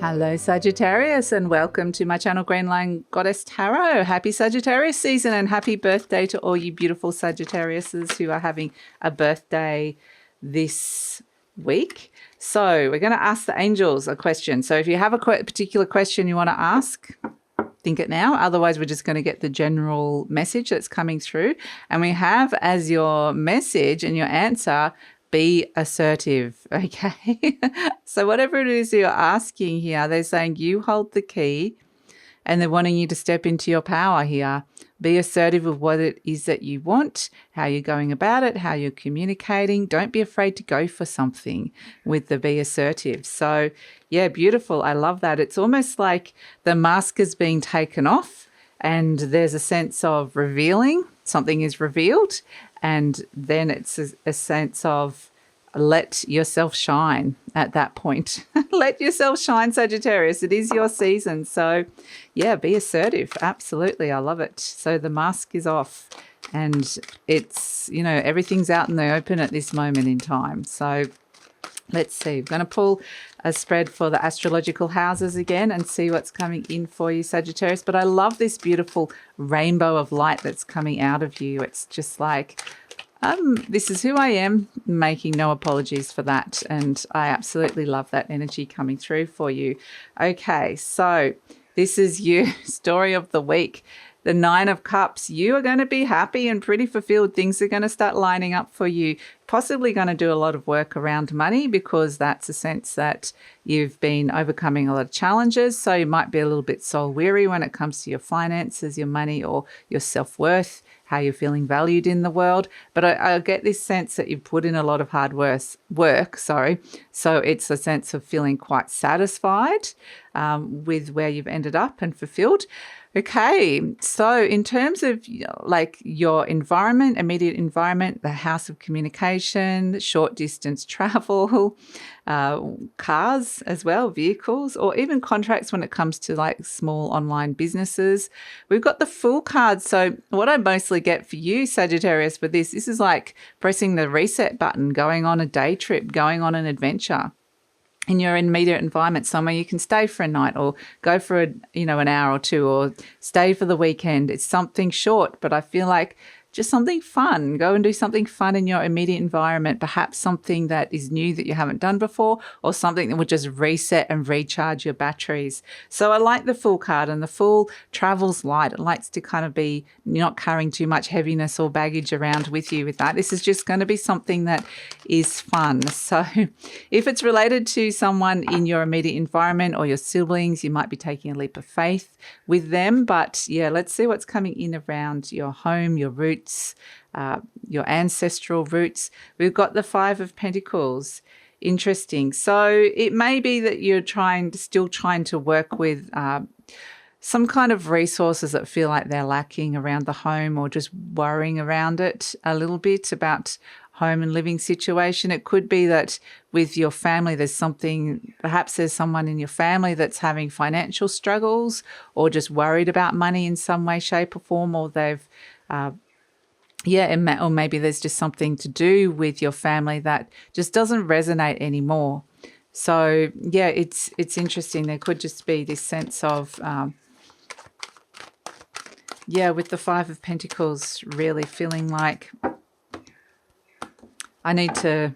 Hello Sagittarius, and welcome to my channel Green Line Goddess Tarot. Happy Sagittarius season and happy birthday to all you beautiful Sagittariuses who are having a birthday this week. So we're going to ask the angels a question. So if you have a particular question you want to ask, think it now. Otherwise, we're just going to get the general message that's coming through. And we have as your message and your answer, be assertive, okay? So whatever it is you're asking here, they're saying you hold the key and they're wanting you to step into your power here. Be assertive with what it is that you want, how you're going about it, how you're communicating. Don't be afraid to go for something with the be assertive. So, yeah, beautiful. I love that. It's almost like the mask is being taken off and there's a sense of revealing. Something is revealed. And then it's a sense of let yourself shine at that point. Let yourself shine, Sagittarius. It is your season. So, yeah, be assertive. Absolutely. I love it. So the mask is off and it's, you know, everything's out in the open at this moment in time. So let's see. I'm going to pull a spread for the astrological houses again and see what's coming in for you, Sagittarius. But I love this beautiful rainbow of light that's coming out of you. It's just like, this is who I am, making no apologies for that. And I absolutely love that energy coming through for you. Okay, so this is you, story of the week. The Nine of Cups, you are going to be happy and pretty fulfilled. Things are going to start lining up for you. Possibly going to do a lot of work around money because that's a sense that you've been overcoming a lot of challenges. So you might be a little bit soul weary when it comes to your finances, your money, or your self-worth, how you're feeling valued in the world. But I get this sense that you've put in a lot of hard work. So it's a sense of feeling quite satisfied with where you've ended up and fulfilled. Okay, so in terms of like your environment, immediate environment, the house of communication, short distance travel, cars as well, vehicles, or even contracts when it comes to like small online businesses. We've got the Fool card. So what I mostly get for you, Sagittarius, for this is like pressing the reset button, going on a day trip, going on an adventure in your immediate environment, somewhere you can stay for a night or go for an hour or two or stay for the weekend. It's something short, but I feel like just something fun. Go and do something fun in your immediate environment, perhaps something that is new that you haven't done before or something that would just reset and recharge your batteries. So I like the Fool card, and the Fool travels light. It likes to kind of be not carrying too much heaviness or baggage around with you with that. This is just going to be something that is fun. So if it's related to someone in your immediate environment or your siblings, you might be taking a leap of faith with them. But yeah, let's see what's coming in around your home, your roots, your ancestral roots. We've got the Five of Pentacles. Interesting. So it may be that you're still trying to work with some kind of resources that feel like they're lacking around the home, or just worrying around it a little bit about home and living situation. It could be that with your family, perhaps there's someone in your family that's having financial struggles or just worried about money in some way, shape or form, or they've or maybe there's just something to do with your family that just doesn't resonate anymore. So, yeah, it's interesting. There could just be this sense of, with the Five of Pentacles, really feeling like I need to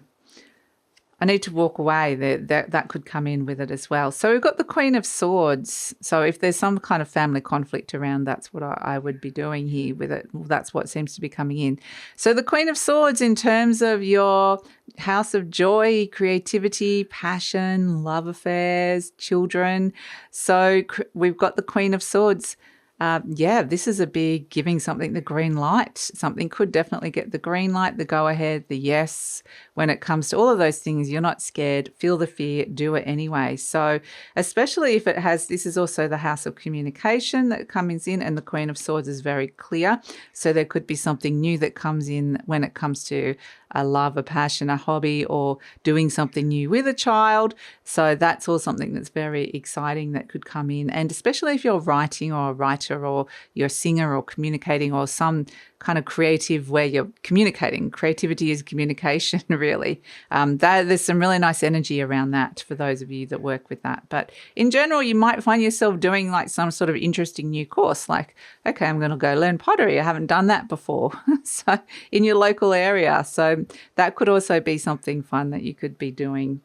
walk away. That could come in with it as well. So we've got the Queen of Swords. So if there's some kind of family conflict around, that's what I would be doing here with it. Well, that's what seems to be coming in. So the Queen of Swords, in terms of your house of joy, creativity, passion, love affairs, children. So we've got the Queen of Swords. This is a big giving something the green light. Something could definitely get the green light, the go ahead, the yes. When it comes to all of those things, you're not scared, feel the fear, do it anyway. So especially if this is also the house of communication that comes in, and the Queen of Swords is very clear. So there could be something new that comes in when it comes to a love, a passion, a hobby, or doing something new with a child. So that's all something that's very exciting that could come in. And especially if you're writing or a writer teacher or you're a singer or communicating or some kind of creative where you're communicating. Creativity is communication, really. There's some really nice energy around that for those of you that work with that. But in general, you might find yourself doing like some sort of interesting new course, like, okay, I'm going to go learn pottery. I haven't done that before. So in your local area. So that could also be something fun that you could be doing.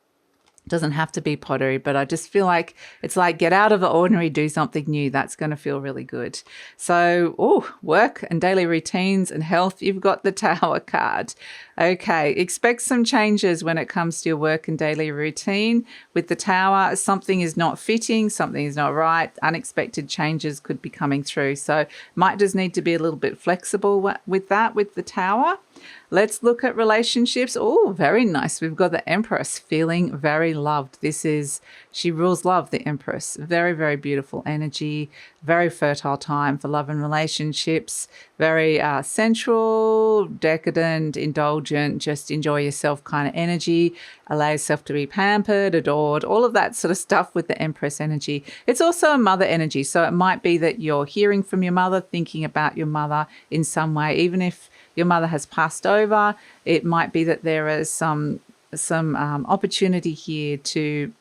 Doesn't have to be pottery, but I just feel like it's like get out of the ordinary, do something new. That's going to feel really good. So, work and daily routines and health. You've got the Tower card. Okay, expect some changes when it comes to your work and daily routine. With the Tower, something is not fitting, something is not right. Unexpected changes could be coming through. So, might just need to be a little bit flexible with that, with the Tower. Let's look at relationships. Oh, very nice. We've got the Empress, feeling very loved. She rules love, the Empress. Very, very beautiful energy, very fertile time for love and relationships. Very sensual, decadent, indulgent, just enjoy yourself kind of energy. Allow yourself to be pampered, adored, all of that sort of stuff with the Empress energy. It's also a mother energy. So it might be that you're hearing from your mother, thinking about your mother in some way, even if your mother has passed over. It might be that there is some opportunity here to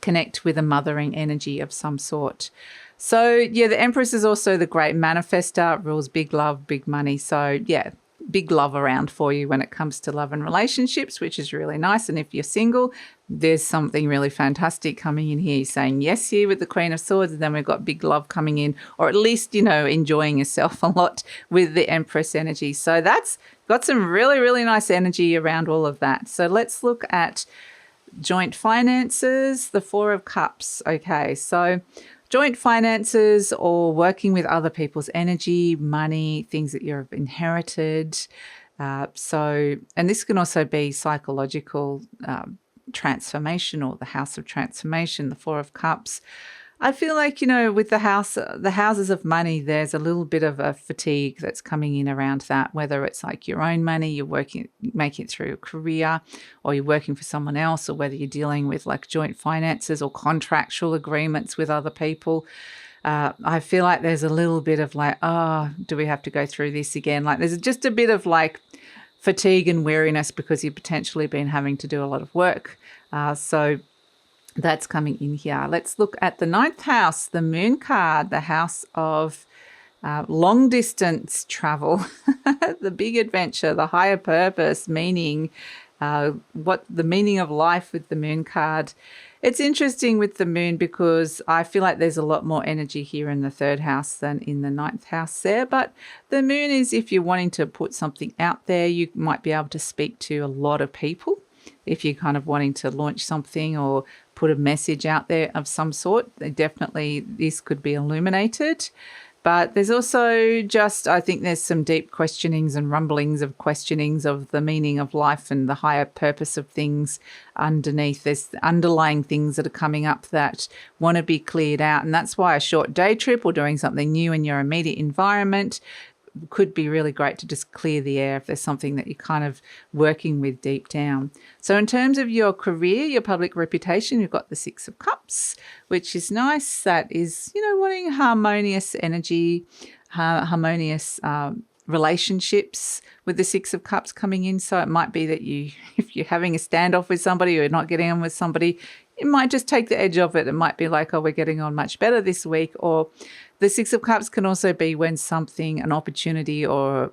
connect with a mothering energy of some sort. So, yeah, the Empress is also the great manifester, rules big love, big money. So, yeah, big love around for you when it comes to love and relationships, which is really nice. And if you're single, there's something really fantastic coming in here, saying yes here with the Queen of Swords, and then we've got big love coming in, or at least, enjoying yourself a lot with the Empress energy. So that's got some really, really nice energy around all of that. So let's look at joint finances, the Four of Cups. Okay, so joint finances or working with other people's energy, money, things that you've inherited. And this can also be psychological transformation, or the House of Transformation, the Four of Cups. I feel like, with the houses of money, there's a little bit of a fatigue that's coming in around that, whether it's like your own money, you're making it through a career, or you're working for someone else, or whether you're dealing with like joint finances or contractual agreements with other people. I feel like there's a little bit of like, do we have to go through this again? Like there's just a bit of like fatigue and weariness because you've potentially been having to do a lot of work. So that's coming in here. Let's look at the 9th house, the Moon card, the house of long distance travel, the big adventure, the higher purpose, meaning, what the meaning of life with the Moon card. It's interesting with the Moon because I feel like there's a lot more energy here in the 3rd house than in the 9th house there. But the Moon is, if you're wanting to put something out there, you might be able to speak to a lot of people. If you're kind of wanting to launch something or put a message out there of some sort, definitely this could be illuminated. But there's also I think there's some deep questionings and rumblings of questionings of the meaning of life and the higher purpose of things underneath. There's underlying things that are coming up that want to be cleared out. And that's why a short day trip or doing something new in your immediate environment could be really great to just clear the air if there's something that you're kind of working with deep down. So in terms of your career, your public reputation, you've got the 6 of Cups, which is nice. That is, wanting harmonious energy, harmonious relationships with the 6 of Cups coming in. So it might be that if you're having a standoff with somebody or you're not getting on with somebody, it might just take the edge off it. It might be like, we're getting on much better this week. Or the 6 of Cups can also be when an opportunity or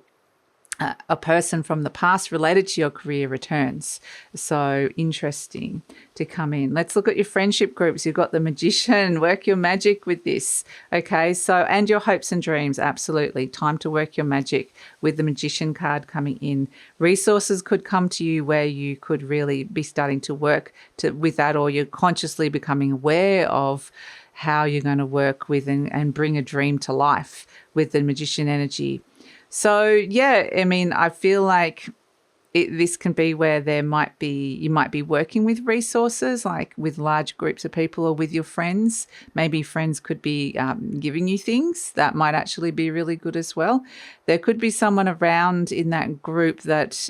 a person from the past related to your career returns. So interesting to come in. Let's look at your friendship groups. You've got the Magician. Work your magic with this. Okay, so and your hopes and dreams. Absolutely. Time to work your magic with the Magician card coming in. Resources could come to you where you could really be starting to work with that, or you're consciously becoming aware of how you're going to work with and bring a dream to life with the Magician energy. So, yeah, I feel like this can be where you might be working with resources, like with large groups of people or with your friends. Maybe friends could be giving you things that might actually be really good as well. There could be someone around in that group that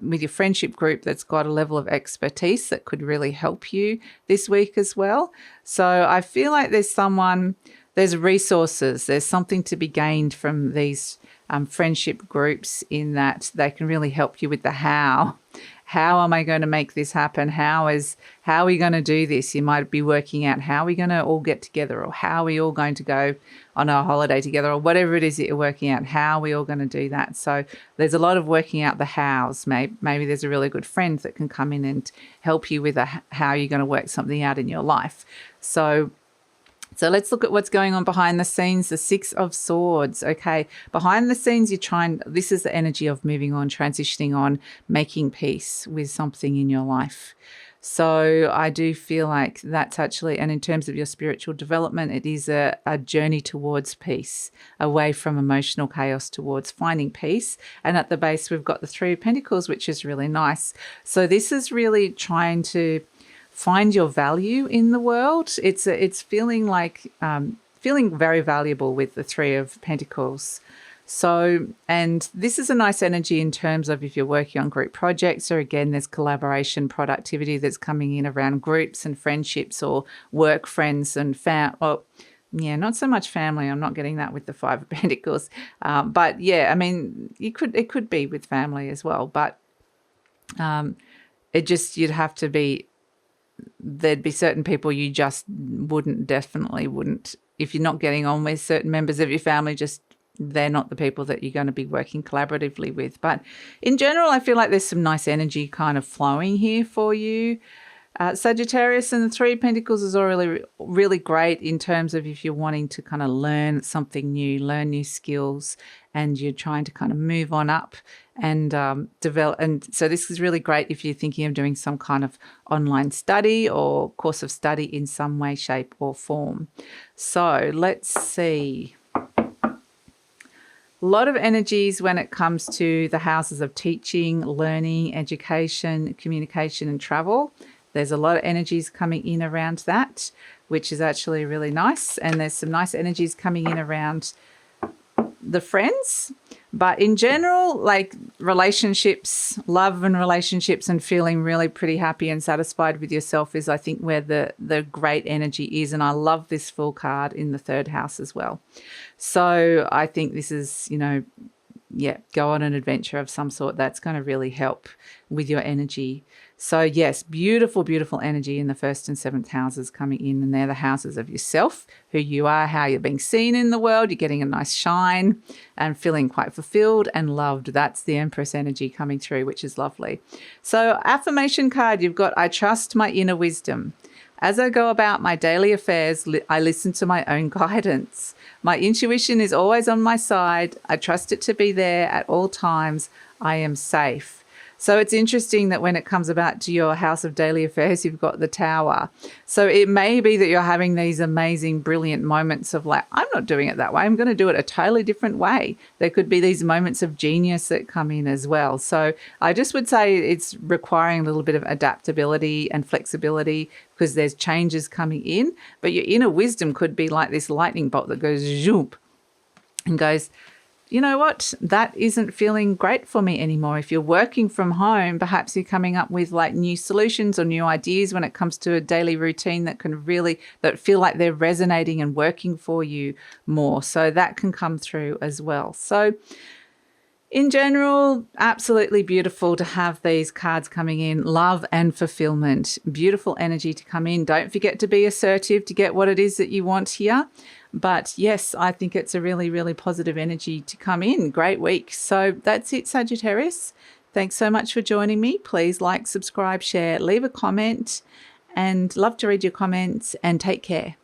with your friendship group that's got a level of expertise that could really help you this week as well. So I feel like there's someone there's resources. There's something to be gained from these friendship groups in that they can really help you with the how. How am I going to make this happen? How are we going to do this? You might be working out how are we going to all get together, or how are we all going to go on a holiday together, or whatever it is that you're working out. How are we all going to do that? So there's a lot of working out the hows. Maybe there's a really good friend that can come in and help you with how you're going to work something out in your life. So let's look at what's going on behind the scenes. The Six of Swords. Okay. Behind the scenes, this is the energy of moving on, transitioning on, making peace with something in your life. So I do feel like that's actually, and in terms of your spiritual development, it is a journey towards peace, away from emotional chaos towards finding peace. And at the base, we've got the Three of Pentacles, which is really nice. So this is really trying to find your value in the world. It's feeling like feeling very valuable with the Three of Pentacles. So, and this is a nice energy in terms of if you're working on group projects, or again, there's collaboration, productivity that's coming in around groups and friendships, or work friends and not so much family. I'm not getting that with the Five of Pentacles. But yeah, I mean, it could be with family as well. But there'd be certain people you just definitely wouldn't, if you're not getting on with certain members of your family, they're not the people that you're going to be working collaboratively with. But in general, I feel like there's some nice energy kind of flowing here for you. Sagittarius, and the Three of Pentacles is really, really great in terms of if you're wanting to kind of learn something new, learn new skills, and you're trying to kind of move on up and develop. And so this is really great if you're thinking of doing some kind of online study or course of study in some way, shape or form. So let's see. A lot of energies when it comes to the houses of teaching, learning, education, communication and travel. There's a lot of energies coming in around that, which is actually really nice. And there's some nice energies coming in around the friends. But in general, like relationships, love and relationships, and feeling really pretty happy and satisfied with yourself is, I think, where the great energy is. And I love this Fool card in the third house as well. So I think this is, go on an adventure of some sort. That's going to really help with your energy. So yes, beautiful, beautiful energy in the first and seventh houses coming in. And they're the houses of yourself, who you are, how you're being seen in the world. You're getting a nice shine and feeling quite fulfilled and loved. That's the Empress energy coming through, which is lovely. So affirmation card, you've got, I trust my inner wisdom. As I go about my daily affairs, I listen to my own guidance. My intuition is always on my side. I trust it to be there at all times. I am safe. So it's interesting that when it comes about to your house of daily affairs, you've got the Tower. So it may be that you're having these amazing, brilliant moments of like, I'm not doing it that way. I'm going to do it a totally different way. There could be these moments of genius that come in as well. So I just would say it's requiring a little bit of adaptability and flexibility because there's changes coming in. But your inner wisdom could be like this lightning bolt that goes zoop and goes, you know what, that isn't feeling great for me anymore. If you're working from home, perhaps you're coming up with like new solutions or new ideas when it comes to a daily routine that feel like they're resonating and working for you more. So that can come through as well. So in general, absolutely beautiful to have these cards coming in. Love and fulfillment. Beautiful energy to come in. Don't forget to be assertive to get what it is that you want here. But yes, I think it's a really, really positive energy to come in. Great week. So that's it, Sagittarius. Thanks so much for joining me. Please like, subscribe, share, leave a comment, and love to read your comments, and take care.